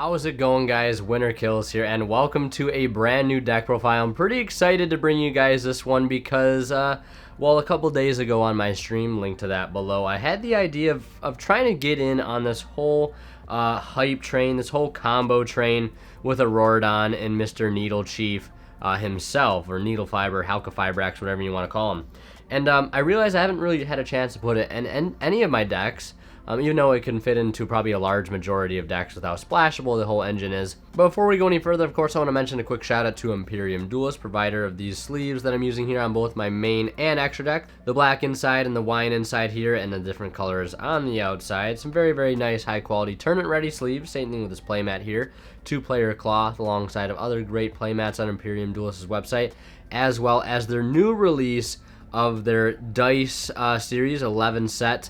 How's it going, guys? Winner Kills here, and welcome to a brand new deck profile. I'm pretty excited to bring you guys this one because, well, a couple days ago on my stream, link to that below, I had the idea of trying to get in on this whole hype train, this whole combo train with Auroradon and Mr. Needle Chief himself, or Needle Fiber, Halqifibrax, whatever you want to call him. And I realized I haven't really had a chance to put it in any of my decks. Even though it can fit into probably a large majority of decks with how splashable the whole engine is. But before we go any further, of course, I want to mention a quick shout out to Imperium Duelist, provider of these sleeves that I'm using here on both my main and extra deck. The black inside and the wine inside here, and the different colors on the outside. Some very, very nice, high quality tournament ready sleeves. Same thing with this playmat here. 2-player cloth alongside of other great playmats on Imperium Duelist's website, as well as their new release of their dice series 11 set.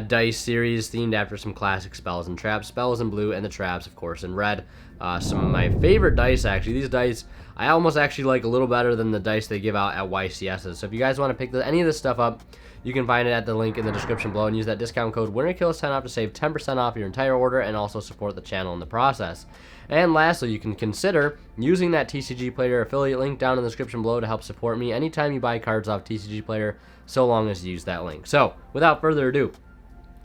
Dice series themed after some classic spells and traps. Spells in blue and the traps, of course, in red. Some of my favorite dice, actually. These dice I almost actually like a little better than the dice they give out at YCS's. So if you guys want to pick any of this stuff up, you can find it at the link in the description below and use that discount code WinnerKills10 off to save 10% off your entire order and also support the channel in the process. And lastly, you can consider using that TCG Player affiliate link down in the description below to help support me anytime you buy cards off TCG Player, so long as you use that link. So without further ado,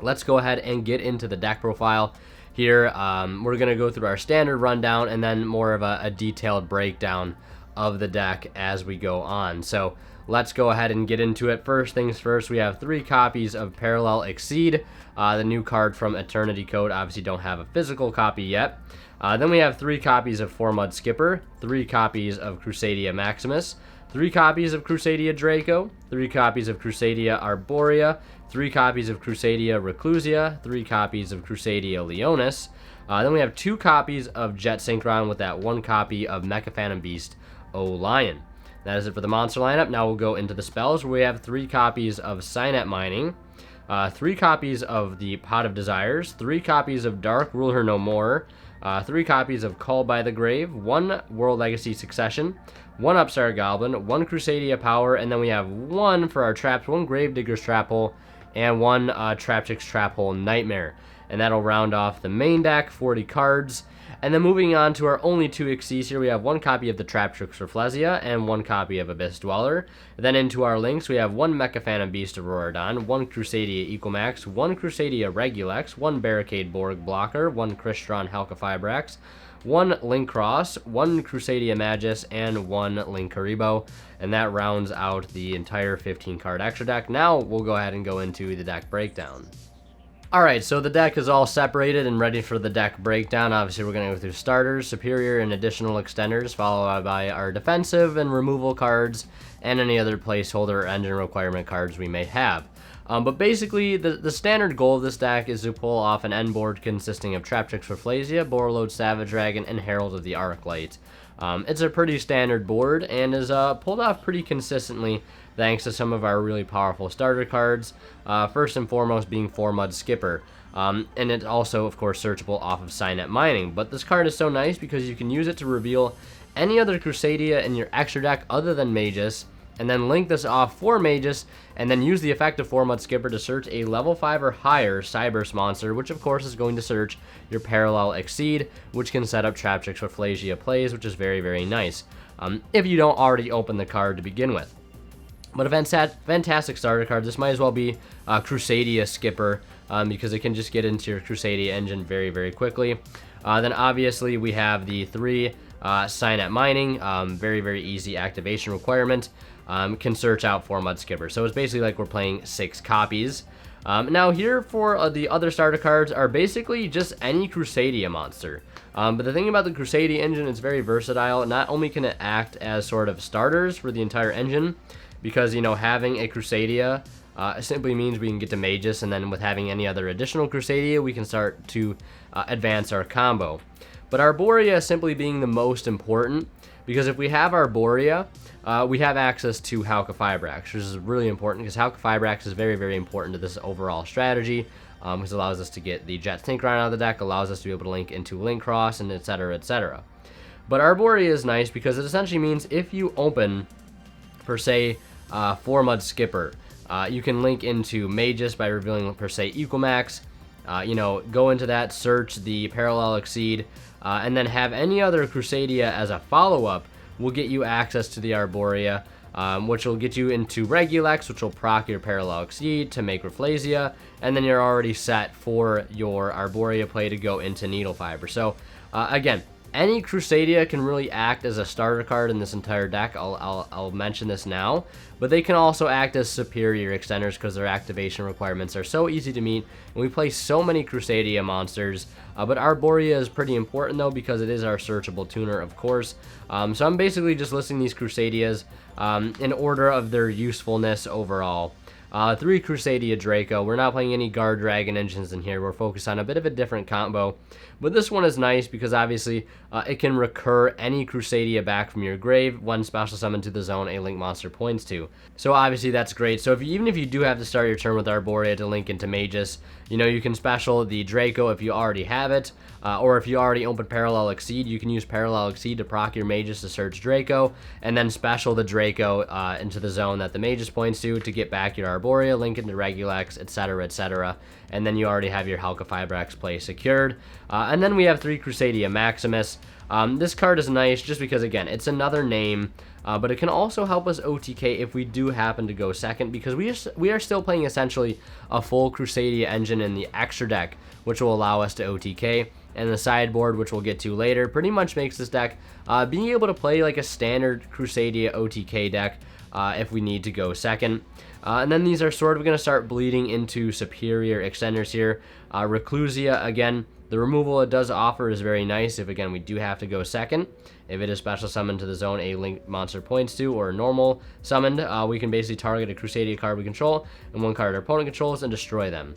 let's go ahead and get into the deck profile here. We're going to go through our standard rundown and then more of a detailed breakdown of the deck as we go on. So let's go ahead and get into it. First things first, we have 3 copies of Parallel Exceed, the new card from Eternity Code. Obviously don't have a physical copy yet. Then we have 3 copies of Formud Skipper, 3 copies of Crusadia Maximus, 3 copies of Crusadia Draco, 3 copies of Crusadia Arborea, 3 copies of Crusadia Reclusia, 3 copies of Crusadia Leonis. Then we have 2 copies of Jet Synchron with that 1 copy of Mecha Phantom Beast Lion. That is it for the monster lineup. Now we'll go into the spells, where we have 3 copies of Signet Mining, 3 copies of the Pot of Desires, 3 copies of Dark Ruler No More, 3 copies of Call by the Grave, 1 World Legacy Succession, 1 Upstart Goblin, 1 Crusadia Power, and then we have 1 for our traps, 1 Gravedigger's Trap Hole, and 1 Traptrix Trap Hole Nightmare. And that'll round off the main deck, 40 cards. And then moving on to our only 2 Xyz here, we have 1 copy of the Traptrix Rafflesia and 1 copy of Abyss Dweller. Then into our links, we have 1 Mecha Phantom Beast Auroradon, 1 Crusadia Equamax, 1 Crusadia Regulex, 1 Barricade Borg Blocker, 1 Crystron Halqifibrax, 1 Link Cross, 1 Crusadia Magus, and 1 Link Karibo. And that rounds out the entire 15-card extra deck. Now we'll go ahead and go into the deck breakdown. Alright, so the deck is all separated and ready for the deck breakdown. Obviously, we're going to go through starters, superior, and additional extenders, followed by our defensive and removal cards, and any other placeholder or engine requirement cards we may have. But basically, the standard goal of this deck is to pull off an end board consisting of Traptrix Rafflesia, Borreload Savage Dragon, and Herald of the Arclight. It's a pretty standard board and is pulled off pretty consistently thanks to some of our really powerful starter cards, first and foremost being Formud Skipper. And it's also, of course, searchable off of Signet Mining. But this card is so nice because you can use it to reveal any other Crusadia in your extra deck other than Magus, and then link this off for Magus, and then use the effect of Formud Skipper to search a level 5 or higher Cyberse monster, which of course is going to search your Parallel Exceed, which can set up Traptrix Rafflesia plays, which is very, very nice, if you don't already open the card to begin with. But a fantastic starter card. This might as well be Crusadia Skipper, because it can just get into your Crusadia engine very, very quickly. Then obviously we have the 3 Signet Mining, very, very easy activation requirement. Can search out Formud Skipper. So it's basically like we're playing 6 copies. Now here for the other starter cards are basically just any Crusadia monster. But the thing about the Crusadia engine, it's very versatile. Not only can it act as sort of starters for the entire engine, because, you know, having a Crusadia simply means we can get to Magus, and then with having any other additional Crusadia, we can start to advance our combo. But Arborea simply being the most important, because if we have Arborea, we have access to Halqifibrax, which is really important because Halqifibrax is very, very important to this overall strategy, because it allows us to get the Jet Synchron out of the deck, allows us to be able to link into Link Cross, and etc., etc. But Arborea is nice because it essentially means if you open, per se, Formud Skipper, you can link into Magus by revealing, per se, Equamax, you know, go into that, search the Parallel Exceed, and then have any other Crusadia as a follow-up will get you access to the Arborea, which will get you into Regulex, which will proc your Parallel Exceed to make Rafflesia, and then you're already set for your Arborea play to go into Needle Fiber. So, again, any Crusadia can really act as a starter card in this entire deck. I'll mention this now, but they can also act as superior extenders because their activation requirements are so easy to meet, and we play so many Crusadia monsters. But Arborea is pretty important though because it is our searchable tuner, of course. So I'm basically just listing these Crusadias in order of their usefulness overall. 3 Crusadia Draco. We're not playing any Guard Dragon engines in here. We're focused on a bit of a different combo. But this one is nice because obviously it can recur any Crusadia back from your grave when special summon to the zone a link monster points to. So obviously that's great. So even if you do have to start your turn with Arborea to link into Magus, you know, you can special the Draco if you already have it. Or if you already opened Parallel Exceed, you can use Parallel Exceed to proc your Magus to search Draco, and then special the Draco into the zone that the Magus points to get back your Arborea, link into Regulex, etc., etc., and then you already have your Halka Fibrax play secured. And then we have 3 Crusadia Maximus. This card is nice just because, again, it's another name, but it can also help us OTK if we do happen to go second, because we are still playing essentially a full Crusadia engine in the extra deck, which will allow us to OTK. And the sideboard, which we'll get to later, pretty much makes this deck being able to play like a standard Crusadia OTK deck if we need to go second. And then these are sort of going to start bleeding into superior extenders here. Reclusia, again, the removal it does offer is very nice if, again, we do have to go second. If it is special summoned to the zone a link monster points to, or normal summoned, we can basically target a Crusadia card we control and one card our opponent controls and destroy them.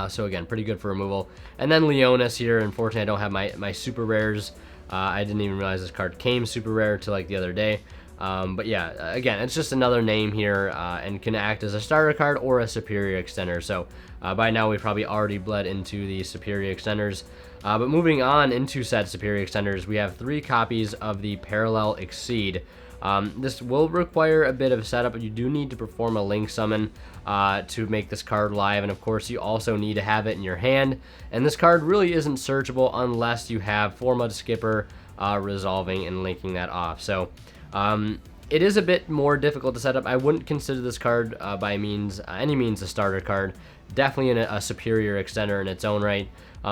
So again, pretty good for removal. And then Leonis here. Unfortunately, I don't have my super rares. I didn't even realize this card came super rare till like the other day. But yeah, again, it's just another name here and can act as a starter card or a superior extender. So by now we've probably already bled into the superior extenders. But moving on into said superior extenders, we have 3 copies of the Parallel Exceed. This will require a bit of setup, but you do need to perform a link summon to make this card live, and of course you also need to have it in your hand, and this card really isn't searchable unless you have Forma Skipper resolving and linking that off. So it is a bit more difficult to set up. I wouldn't consider this card by any means a starter card. Definitely a superior extender in its own right.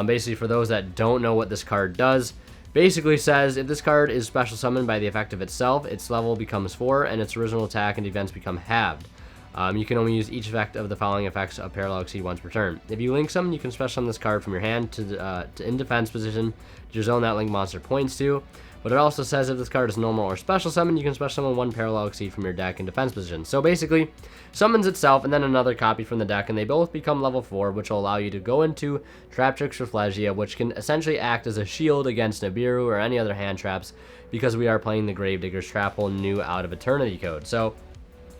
Basically, for those that don't know what this card does, basically says if this card is special summoned by the effect of itself, its level becomes 4 and its original attack and defense become halved. You can only use each effect of the following effects of Parallel Exceed once per turn. If you link summon, you can special summon this card from your hand to in defense position to your zone that link monster points to. But it also says if this card is normal or special summon, you can special summon 1 Parallel Exceed from your deck in defense position. So basically, summons itself and then another copy from the deck, and they both become level 4, which will allow you to go into Traptrix Rafflesia, which can essentially act as a shield against Nibiru or any other hand traps, because we are playing the Gravedigger's Trap Hole new out of Eternity Code. So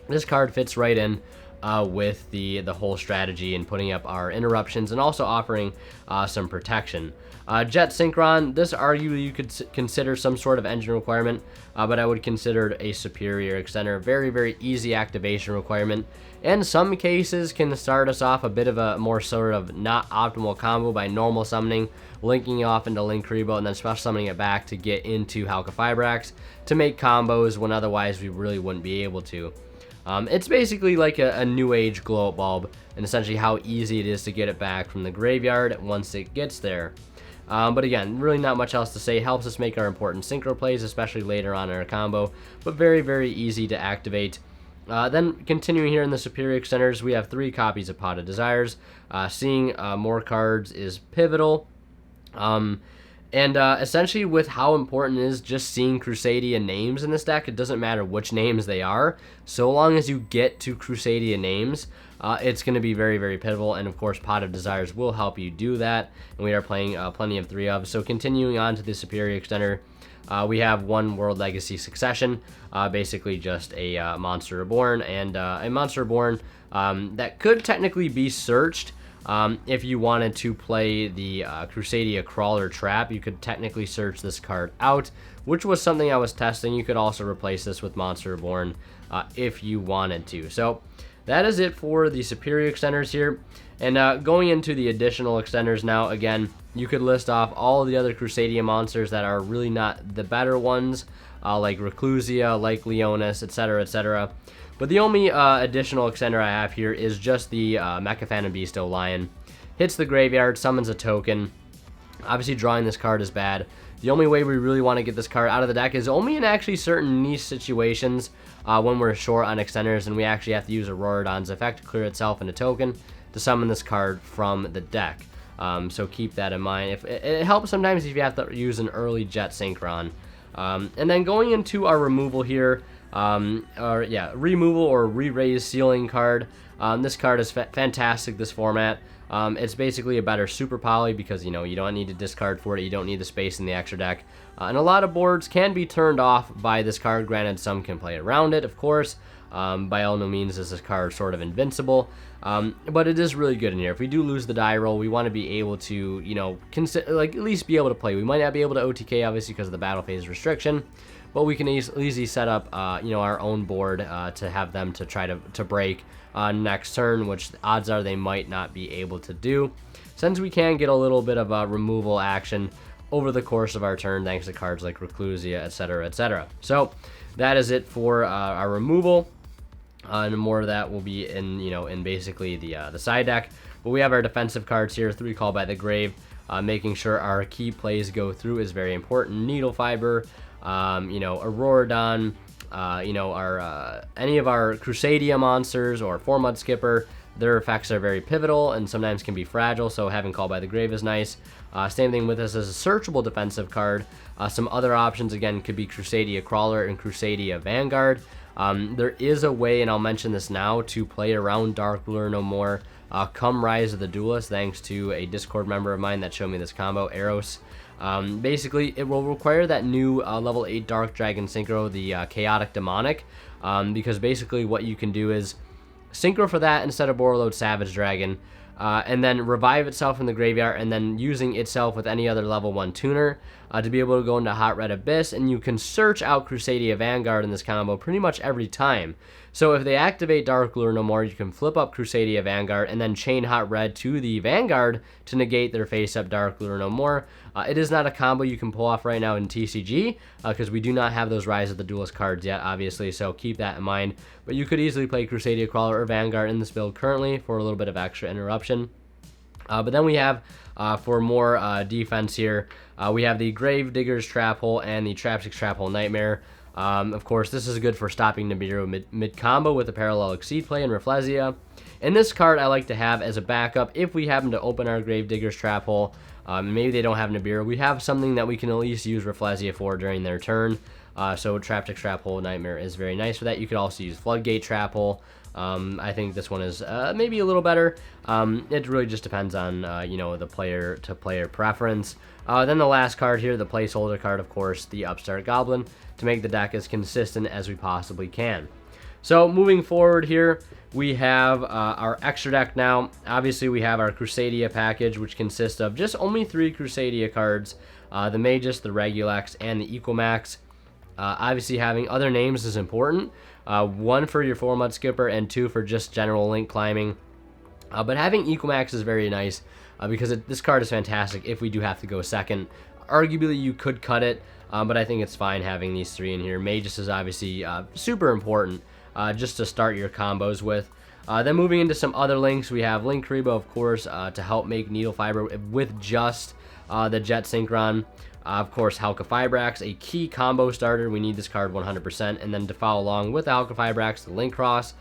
this card fits right in with the whole strategy and putting up our interruptions and also offering some protection. Jet Synchron, this arguably you could consider some sort of engine requirement, but I would consider it a superior extender. Very, very easy activation requirement. In some cases can start us off a bit of a more sort of not optimal combo by normal summoning, linking off into Linkuriboh, and then special summoning it back to get into Halka Fibrax to make combos when otherwise we really wouldn't be able to. It's basically like a new age glow up bulb, and essentially how easy it is to get it back from the graveyard once it gets there. But again, really not much else to say. Helps us make our important synchro plays, especially later on in our combo, but very, very easy to activate. Then continuing here in the superior extenders, we have 3 copies of Pot of Desires. Seeing more cards is pivotal. Essentially with how important it is just seeing Crusadia names in this deck, it doesn't matter which names they are, so long as you get to Crusadia names, it's going to be very, very pivotal, and of course Pot of Desires will help you do that, and we are playing plenty of 3 of. So continuing on to the superior extender, we have 1 World Legacy Succession, basically just a Monster Reborn, and a Monster Reborn that could technically be searched. If you wanted to play the Crusadia Crawler Trap, you could technically search this card out, which was something I was testing. You could also replace this with Monster Reborn if you wanted to. So that is it for the superior extenders here. And going into the additional extenders now, again, you could list off all the other Crusadia monsters that are really not the better ones, like Reclusia, like Leonis, etc., etc. But the only additional extender I have here is just the Mechaphanum Beasto Lion. Hits the graveyard, summons a token. Obviously, drawing this card is bad. The only way we really want to get this card out of the deck is only in actually certain niche situations when we're short on extenders and we actually have to use Auroradon's effect to clear itself and a token to summon this card from the deck. So keep that in mind. If it helps sometimes if you have to use an early Jet Synchron. And then going into our removal here, removal or re-raise ceiling card. This card is fantastic, this format. It's basically a better Super Poly because, you know, you don't need to discard for it. You don't need the space in the extra deck. And a lot of boards can be turned off by this card. Granted, some can play around it, of course. By all no means is this card sort of invincible. But it is really good in here. If we do lose the die roll, we want to be able to, you know, at least be able to play. We might not be able to OTK, obviously, because of the battle phase restriction. But we can easily set up, you know, our own board to have them to try to break next turn, which the odds are they might not be able to do, since we can get a little bit of removal action over the course of our turn thanks to cards like Reclusia, etc., etc. So that is it for our removal, and more of that will be in, you know, in basically the side deck. But we have our defensive cards here: 3 Call by the Grave. Making sure our key plays go through is very important. Needle Fiber, you know, Auroradon, you know, our any of our Crusadia monsters or 4 Mud Skipper, their effects are very pivotal and sometimes can be fragile, so having Call by the Grave is nice. Same thing with this as a searchable defensive card. Some other options, again, could be Crusadia Crawler and Crusadia Vanguard. There is a way, and I'll mention this now, to play around Dark Ruler No More come Rise of the Duelist, thanks to a Discord member of mine that showed me this combo, Eros. Basically, it will require that new level 8 Dark Dragon Synchro, the Chaotic Demonic, because basically what you can do is Synchro for that instead of Borreload Savage Dragon, and then revive itself in the graveyard, and then using itself with any other level 1 tuner to be able to go into Hot Red Abyss, and you can search out Crusadia Vanguard in this combo pretty much every time. So if they activate Dark Ruler No More, you can flip up Crusadia Vanguard and then chain Hot Red to the Vanguard to negate their face-up Dark Ruler No More. It is not a combo you can pull off right now in TCG because we do not have those Rise of the Duelist cards yet, obviously, so keep that in mind. But you could easily play Crusadia Crawler or Vanguard in this build currently for a little bit of extra interruption. But then we have, for more defense here, we have the Grave Digger's Trap Hole and the Trapsix Trap Hole Nightmare. Of course, this is good for stopping Nibiru mid-combo with a Parallel Exceed play and Rafflesia. And this card I like to have as a backup if we happen to open our Grave Digger's Trap Hole. Maybe they don't have Nibiru. We have something that we can at least use Rafflesia for during their turn. So Trapsix Trap Hole Nightmare is very nice for that. You could also use Floodgate Trap Hole. I think this one is maybe a little better. It really just depends on, you know, the player-to-player preference. Then the last card here, the Placeholder card, of course, the Upstart Goblin, to make the deck as consistent as we possibly can. So moving forward here, we have our extra deck now. Obviously, we have our Crusadia package, which consists of just only 3 Crusadia cards, the Magus, the Regulex, and the Equamax. Obviously, having other names is important. 1 for your 4 Mud Skipper and 2 for just general link climbing. But having Equamax is very nice because this card is fantastic if we do have to go second. Arguably, you could cut it, but I think it's fine having these 3 in here. Magus is obviously super important just to start your combos with. Then moving into some other links, we have Link Karibo, of course, to help make Needle Fiber with just the Jet Synchron. Of course, Halqifibrax, a key combo starter. We need this card 100%. And then to follow along with the Halqifibrax, the Link Cross,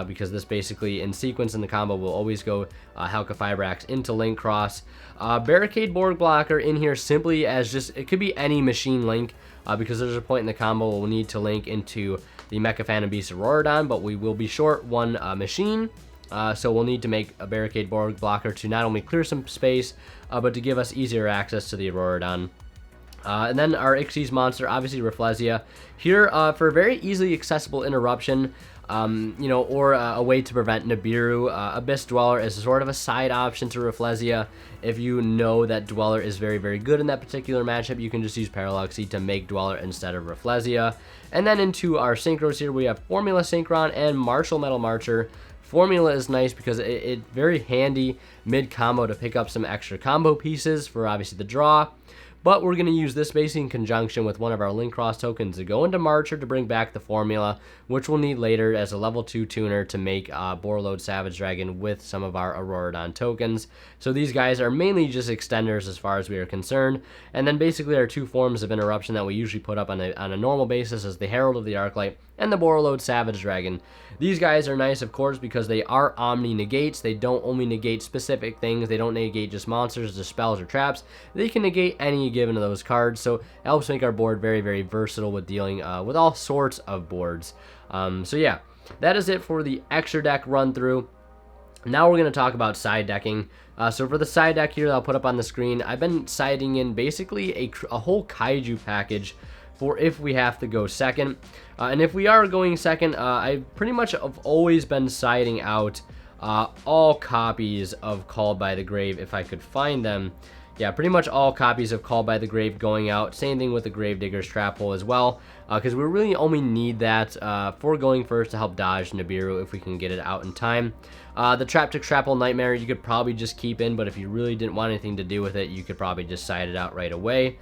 because this basically, in sequence in the combo, will always go Halqifibrax into Link Cross. Barricade Borg Blocker in here simply as just, it could be any machine link, because there's a point in the combo we'll need to link into the Mechaphanum Beast Auroradon, but we will be short 1 machine. So we'll need to make a Barricade Borg Blocker to not only clear some space, but to give us easier access to the Auroradon. And then our Xyz monster, obviously Rafflesia. Here, for a very easily accessible interruption, you know, or a way to prevent Nibiru, Abyss Dweller is sort of a side option to Rafflesia. If you know that Dweller is very, very good in that particular matchup, you can just use Parallel Exceed to make Dweller instead of Rafflesia. And then into our Synchros here, we have Formula Synchron and Martial Metal Marcher. Formula is nice because it's very handy mid-combo to pick up some extra combo pieces for obviously the draw. But we're going to use this basically in conjunction with one of our Link Cross tokens to go into Marcher to bring back the Formula, which we'll need later as a level 2 tuner to make Borreload Savage Dragon with some of our Auroradon tokens. So these guys are mainly just extenders as far as we are concerned. And then basically our 2 forms of interruption that we usually put up on a normal basis is the Herald of the Arclight and the Borreload Savage Dragon. These guys are nice, of course, because they are Omni Negates. They don't only negate specific things. They don't negate just monsters, just spells, or traps. They can negate any given of those cards, so it helps make our board very, very versatile with dealing with all sorts of boards. So yeah, that is it for the extra deck run through. Now we're going to talk about side decking. So for the side deck here that I'll put up on the screen, I've been siding in basically a whole Kaiju package for if we have to go second. And if we are going second, I pretty much have always been siding out all copies of Called by the Grave if I could find them. Yeah, pretty much all copies of Called by the Grave going out. Same thing with the Gravedigger's Trap Hole as well, because we really only need that for going first to help dodge Nibiru if we can get it out in time. The Traptic Trap Hole Nightmare you could probably just keep in, but if you really didn't want anything to do with it, you could probably just side it out right away.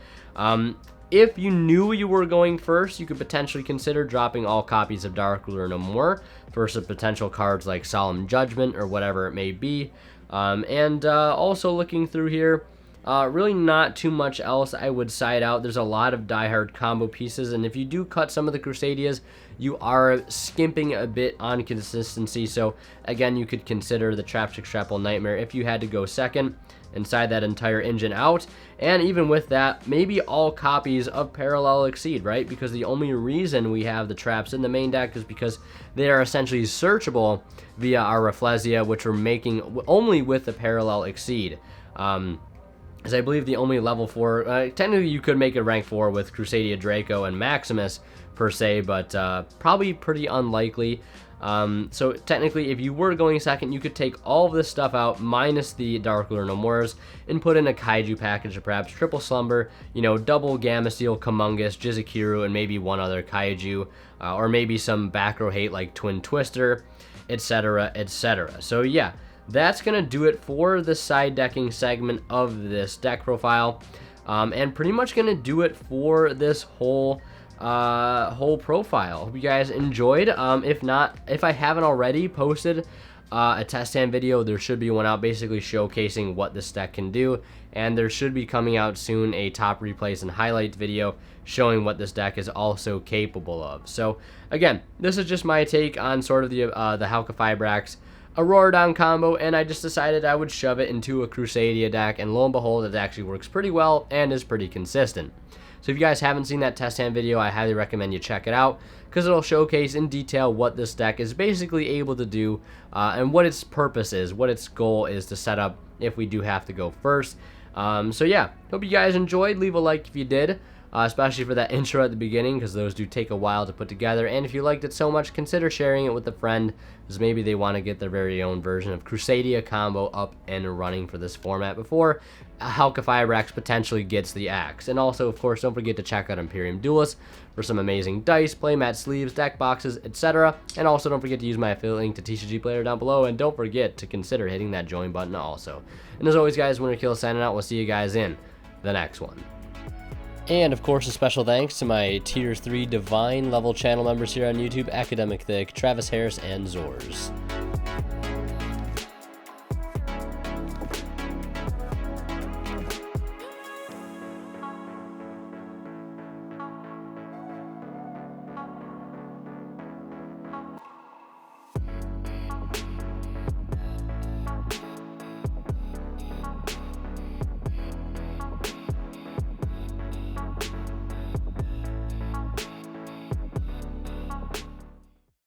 If you knew you were going first, you could potentially consider dropping all copies of Dark Ruler No More for some potential cards like Solemn Judgment or whatever it may be. Also looking through here, really not too much else I would side out. There's a lot of diehard combo pieces, and if you do cut some of the Crusadias, you are skimping a bit on consistency. So again, you could consider the Traptic Trap Hole Nightmare if you had to go second and side that entire engine out. And even with that, maybe all copies of Parallel Exceed, right? Because the only reason we have the traps in the main deck is because they are essentially searchable via our Rafflesia, which we're making only with the Parallel Exceed. As I believe the only level 4, technically you could make a rank 4 with Crusadia Draco and Maximus per se, but probably pretty unlikely. So technically, if you were going second, you could take all of this stuff out, minus the Dark Ruler No Mores, and put in a Kaiju package of perhaps Triple Slumber, you know, double Gamma Steel, Kumungus, Jizukiru, and maybe one other Kaiju, or maybe some back row hate like Twin Twister, etc., etc. So yeah, that's going to do it for the side decking segment of this deck profile, and pretty much going to do it for this whole profile. Hope you guys enjoyed. If I haven't already posted a test hand video, there should be one out basically showcasing what this deck can do, and there should be coming out soon a top replays and highlights video showing what this deck is also capable of. So again, this is just my take on sort of the Halqifibrax Auroradon combo, and I just decided I would shove it into a Crusadia deck, and lo and behold, it actually works pretty well and is pretty consistent. So if you guys haven't seen that test hand video, I highly recommend you check it out, because it'll showcase in detail what this deck is basically able to do, and what its purpose is, what its goal is to set up if we do have to go first. So yeah, hope you guys enjoyed. Leave a like if you did, especially for that intro at the beginning, because those do take a while to put together. And if you liked it so much, consider sharing it with a friend, because maybe they want to get their very own version of Crusadia combo up and running for this format before Halqifibrax potentially gets the axe. And also, of course, don't forget to check out Imperium Duelist for some amazing dice, playmat sleeves, deck boxes, etc. And also, don't forget to use my affiliate link to TCG Player down below, and don't forget to consider hitting that join button also. And as always, guys, Winter Kill signing out. We'll see you guys in the next one. And of course, a special thanks to my Tier 3 Divine level channel members here on YouTube, Academic Thick, Travis Harris, and Zors.